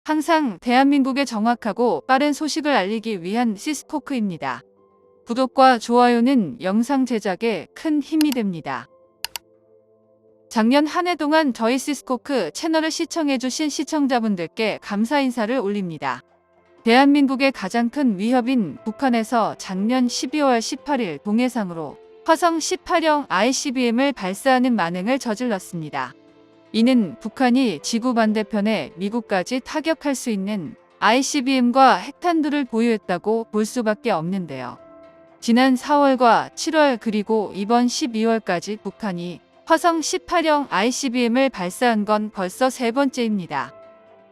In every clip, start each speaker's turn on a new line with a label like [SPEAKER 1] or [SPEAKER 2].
[SPEAKER 1] 항상 대한민국에 정확하고 빠른 소식을 알리기 위한 시스코크입니다. 구독과 좋아요는 영상 제작에 큰 힘이 됩니다. 작년 한 해 동안 저희 시스코크 채널을 시청해주신 시청자분들께 감사 인사를 올립니다. 대한민국의 가장 큰 위협인 북한에서 작년 12월 18일 동해상으로 화성 18형 ICBM을 발사하는 만행을 저질렀습니다. 이는 북한이 지구 반대편에 미국까지 타격할 수 있는 ICBM과 핵탄두를 보유했다고 볼 수밖에 없는데요. 지난 4월과 7월 그리고 이번 12월까지 북한이 화성 18형 ICBM을 발사한 건 벌써 세 번째입니다.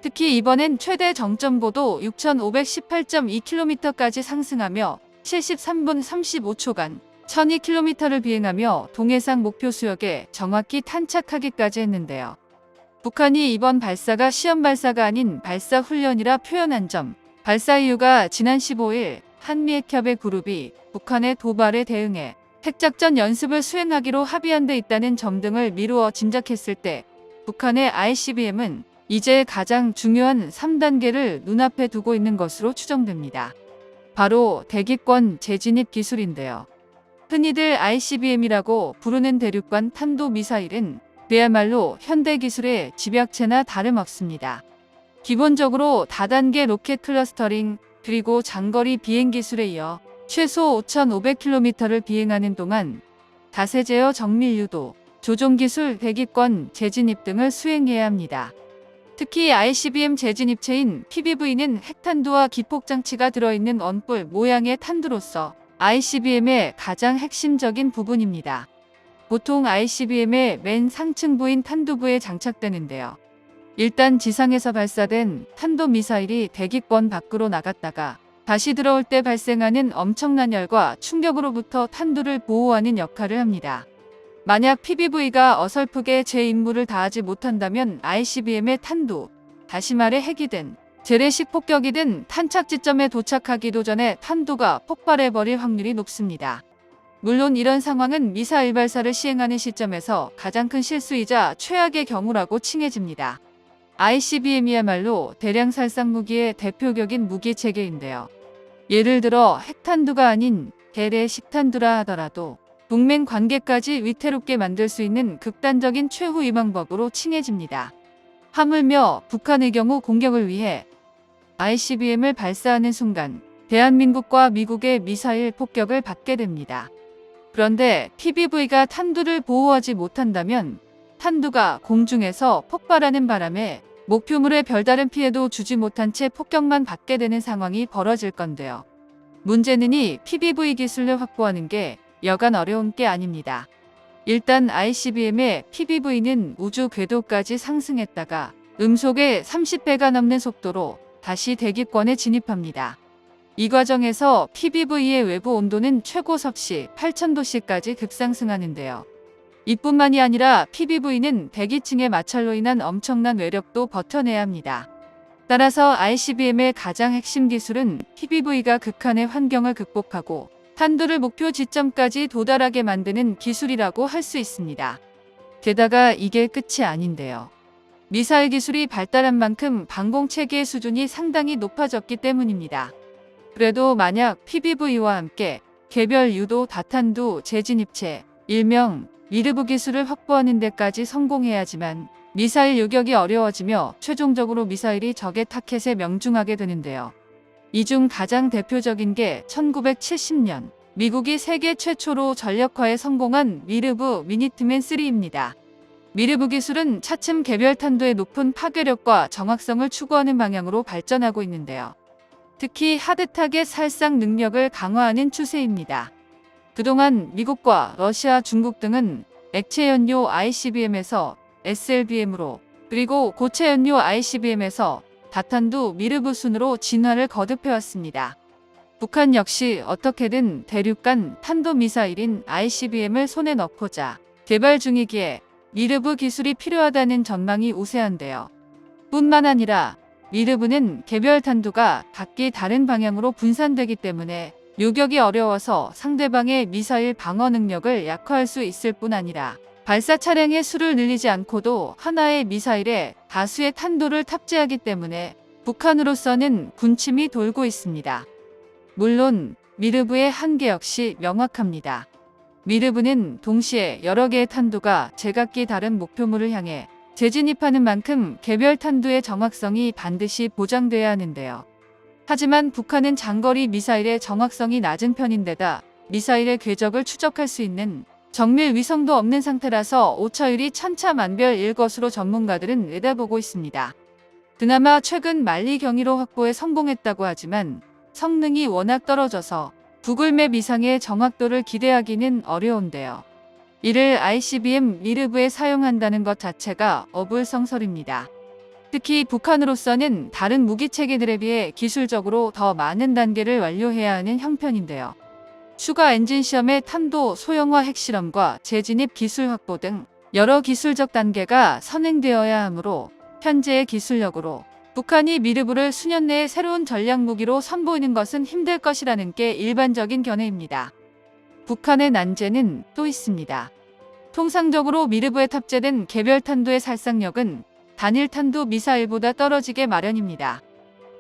[SPEAKER 1] 특히 이번엔 최대 정점고도 6,518.2km까지 상승하며 73분 35초간 1,002km를 비행하며 동해상 목표 수역에 정확히 탄착하기까지 했는데요. 북한이 이번 발사가 시험 발사가 아닌 발사 훈련이라 표현한 점, 발사 이유가 지난 15일 한미 핵협의 그룹이 북한의 도발에 대응해 핵작전 연습을 수행하기로 합의한 데 있다는 점 등을 미루어 짐작했을 때 북한의 ICBM은 이제 가장 중요한 3단계를 눈앞에 두고 있는 것으로 추정됩니다. 바로 대기권 재진입 기술인데요. 흔히들 ICBM이라고 부르는 대륙간 탄도미사일은 그야말로 현대 기술의 집약체나 다름없습니다. 기본적으로 다단계 로켓 클러스터링 그리고 장거리 비행 기술에 이어 최소 5,500km를 비행하는 동안 자세 제어 정밀 유도, 조종 기술, 대기권 재진입 등을 수행해야 합니다. 특히 ICBM 재진입체인 PBV는 핵탄두와 기폭장치가 들어있는 원뿔 모양의 탄두로서 ICBM의 가장 핵심적인 부분입니다. 보통 ICBM의 맨 상층부인 탄두부에 장착되는데요. 일단 지상에서 발사된 탄도미사일이 대기권 밖으로 나갔다가 다시 들어올 때 발생하는 엄청난 열과 충격으로부터 탄두를 보호하는 역할을 합니다. 만약 PBV가 어설프게 제 임무를 다하지 못한다면 ICBM의 탄두, 다시 말해 핵이든 재래식 폭격이든 탄착 지점에 도착하기도 전에 탄두가 폭발해버릴 확률이 높습니다. 물론 이런 상황은 미사일 발사를 시행하는 시점에서 가장 큰 실수이자 최악의 경우라고 칭해집니다. ICBM이야말로 대량 살상 무기의 대표격인 무기 체계인데요. 예를 들어 핵탄두가 아닌 대례식 탄두라 하더라도 동맹 관계까지 위태롭게 만들 수 있는 극단적인 최후 위방법으로 칭해집니다. 하물며 북한의 경우 공격을 위해 ICBM을 발사하는 순간 대한민국과 미국의 미사일 폭격을 받게 됩니다. 그런데 PBV가 탄두를 보호하지 못한다면 탄두가 공중에서 폭발하는 바람에 목표물에 별다른 피해도 주지 못한 채 폭격만 받게 되는 상황이 벌어질 건데요. 문제는 이 PBV 기술을 확보하는 게 여간 어려운 게 아닙니다. 일단 ICBM의 PBV는 우주 궤도까지 상승했다가 음속의 30배가 넘는 속도로 다시 대기권에 진입합니다. 이 과정에서 PBV의 외부 온도는 최고 섭씨 8,000도씨까지 급상승하는데요. 이뿐만이 아니라 PBV는 대기층의 마찰로 인한 엄청난 외력도 버텨내야 합니다. 따라서 ICBM의 가장 핵심 기술은 PBV가 극한의 환경을 극복하고 탄두를 목표 지점까지 도달하게 만드는 기술이라고 할 수 있습니다. 게다가 이게 끝이 아닌데요. 미사일 기술이 발달한 만큼 방공체계의 수준이 상당히 높아졌기 때문입니다. 그래도 만약 PBV와 함께 개별 유도 다탄두 재진입체, 일명 미르브 기술을 확보하는 데까지 성공해야지만 미사일 요격이 어려워지며 최종적으로 미사일이 적의 타켓에 명중하게 되는데요. 이 중 가장 대표적인 게 1970년 미국이 세계 최초로 전력화에 성공한 미르브 미니트맨3입니다. 미르브 기술은 차츰 개별 탄두의 높은 파괴력과 정확성을 추구하는 방향으로 발전하고 있는데요. 특히 하드타겟 살상 능력을 강화하는 추세입니다. 그동안 미국과 러시아, 중국 등은 액체연료 ICBM에서 SLBM으로 그리고 고체연료 ICBM에서 다탄두 미르브 순으로 진화를 거듭해왔습니다. 북한 역시 어떻게든 대륙간 탄도미사일인 ICBM을 손에 넣고자 개발 중이기에 미르브 기술이 필요하다는 전망이 우세한데요. 뿐만 아니라 미르브는 개별 탄두가 각기 다른 방향으로 분산되기 때문에 요격이 어려워서 상대방의 미사일 방어 능력을 약화할 수 있을 뿐 아니라 발사 차량의 수를 늘리지 않고도 하나의 미사일에 다수의 탄도를 탑재하기 때문에 북한으로서는 군침이 돌고 있습니다. 물론 미르브의 한계 역시 명확합니다. 미르브는 동시에 여러 개의 탄두가 제각기 다른 목표물을 향해 재진입하는 만큼 개별 탄두의 정확성이 반드시 보장돼야 하는데요. 하지만 북한은 장거리 미사일의 정확성이 낮은 편인데다 미사일의 궤적을 추적할 수 있는 정밀 위성도 없는 상태라서 오차율이 천차만별일 것으로 전문가들은 내다보고 있습니다. 그나마 최근 만리 경위로 확보에 성공했다고 하지만 성능이 워낙 떨어져서 구글맵 이상의 정확도를 기대하기는 어려운데요. 이를 ICBM 미르브에 사용한다는 것 자체가 어불성설입니다. 특히 북한으로서는 다른 무기 체계들에 비해 기술적으로 더 많은 단계를 완료해야 하는 형편인데요. 추가 엔진 시험의 탄도 소형화 핵실험과 재진입 기술 확보 등 여러 기술적 단계가 선행되어야 하므로 현재의 기술력으로 북한이 미르브를 수년 내에 새로운 전략 무기로 선보이는 것은 힘들 것이라는 게 일반적인 견해입니다. 북한의 난제는 또 있습니다. 통상적으로 미르브에 탑재된 개별 탄두의 살상력은 단일 탄두 미사일보다 떨어지게 마련입니다.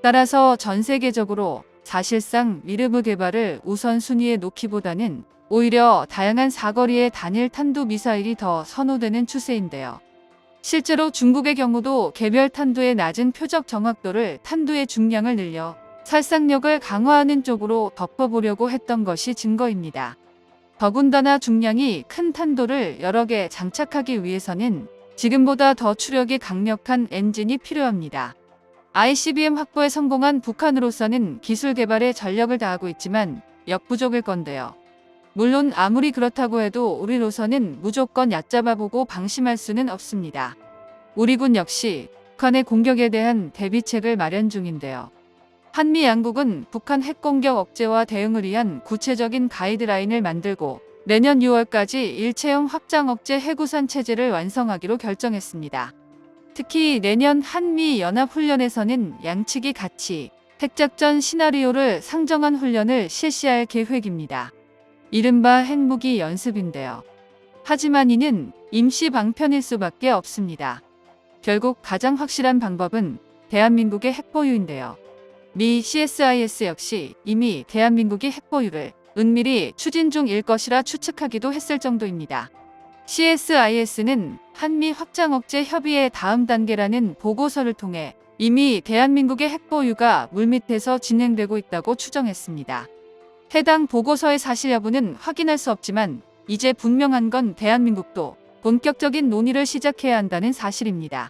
[SPEAKER 1] 따라서 전 세계적으로 사실상 미르브 개발을 우선순위에 놓기보다는 오히려 다양한 사거리의 단일 탄두 미사일이 더 선호되는 추세인데요. 실제로 중국의 경우도 개별 탄두의 낮은 표적 정확도를 탄두의 중량을 늘려 살상력을 강화하는 쪽으로 덮어보려고 했던 것이 증거입니다. 더군다나 중량이 큰 탄두를 여러 개 장착하기 위해서는 지금보다 더 추력이 강력한 엔진이 필요합니다. ICBM 확보에 성공한 북한으로서는 기술 개발에 전력을 다하고 있지만 역부족일 건데요. 물론 아무리 그렇다고 해도 우리로서는 무조건 얕잡아보고 방심할 수는 없습니다. 우리 군 역시 북한의 공격에 대한 대비책을 마련 중인데요. 한미 양국은 북한 핵공격 억제와 대응을 위한 구체적인 가이드라인을 만들고 내년 6월까지 일체형 확장 억제 해구산 체제를 완성하기로 결정했습니다. 특히 내년 한미 연합훈련에서는 양측이 같이 핵작전 시나리오를 상정한 훈련을 실시할 계획입니다. 이른바 핵무기 연습인데요. 하지만 이는 임시 방편일 수밖에 없습니다. 결국 가장 확실한 방법은 대한민국의 핵보유인데요. 미 CSIS 역시 이미 대한민국이 핵보유를 은밀히 추진 중일 것이라 추측하기도 했을 정도입니다. CSIS는 한미 확장 억제 협의의 다음 단계라는 보고서를 통해 이미 대한민국의 핵보유가 물밑에서 진행되고 있다고 추정했습니다. 해당 보고서의 사실 여부는 확인할 수 없지만 이제 분명한 건 대한민국도 본격적인 논의를 시작해야 한다는 사실입니다.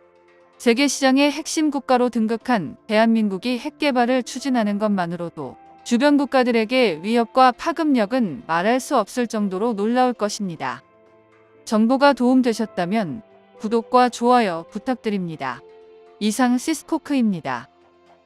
[SPEAKER 1] 세계시장의 핵심 국가로 등극한 대한민국이 핵 개발을 추진하는 것만으로도 주변 국가들에게 위협과 파급력은 말할 수 없을 정도로 놀라울 것입니다. 정보가 도움되셨다면 구독과 좋아요 부탁드립니다. 이상 시스코크입니다.